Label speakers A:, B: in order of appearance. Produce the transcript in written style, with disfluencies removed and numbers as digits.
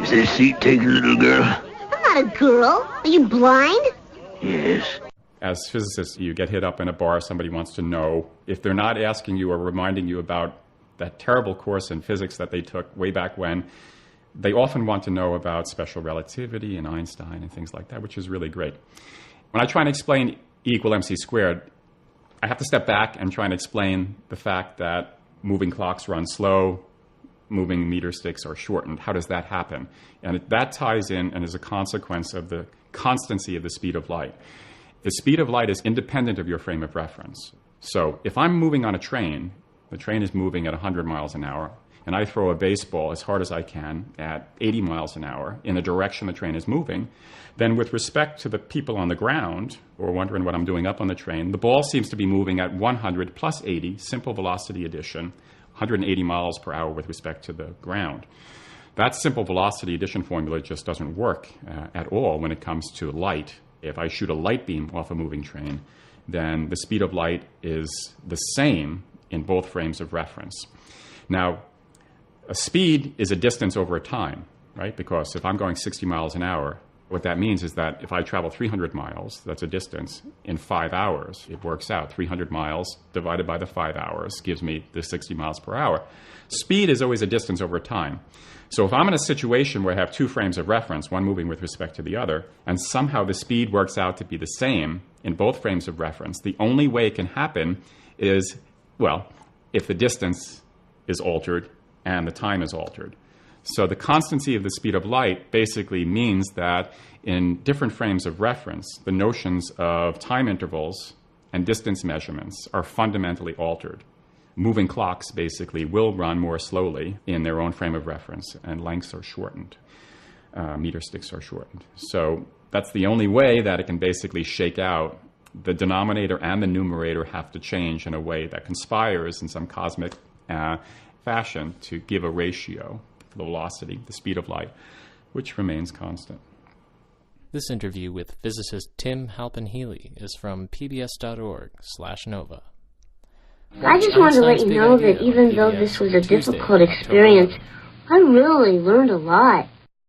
A: Is this seat taken, little girl?
B: I'm not a girl. Are you blind?
A: Yes.
C: As physicists, you get hit up in a bar, somebody wants to know. If they're not asking you or reminding you about that terrible course in physics that they took way back when, they often want to know about special relativity and Einstein and things like that, which is really great. When I try and explain E equal mc squared, I have to step back and try and explain the fact that moving clocks run slow, moving meter sticks are shortened. How does that happen? And that ties in and is a consequence of the constancy of the speed of light. The speed of light is independent of your frame of reference. So if I'm moving on a train, the train is moving at 100 miles an hour, and I throw a baseball as hard as I can at 80 miles an hour in the direction the train is moving, then with respect to the people on the ground, or wondering what I'm doing up on the train, the ball seems to be moving at 100 plus 80, simple velocity addition, 180 miles per hour with respect to the ground. That simple velocity addition formula just doesn't work at all when it comes to light. If I shoot a light beam off a moving train, then the speed of light is the same in both frames of reference. Now, a speed is a distance over a time, right? Because if I'm going 60 miles an hour, what that means is that if I travel 300 miles, that's a distance, in 5 hours, it works out. 300 miles divided by the 5 hours gives me the 60 miles per hour. Speed is always a distance over time. So if I'm in a situation where I have two frames of reference, one moving with respect to the other, and somehow the speed works out to be the same in both frames of reference, the only way it can happen is, well, if the distance is altered and the time is altered. So the constancy of the speed of light basically means that in different frames of reference, the notions of time intervals and distance measurements are fundamentally altered. Moving clocks basically will run more slowly in their own frame of reference, and lengths are shortened. Meter sticks are shortened. So that's the only way that it can basically shake out. The denominator and the numerator have to change in a way that conspires in some cosmic fashion to give a ratio for the velocity, the speed of light, which remains constant.
D: This interview with physicist Tim Halpin Healy is from pbs.org/nova.
B: I just wanted to let you know that even though this was a difficult experience, I really learned a lot.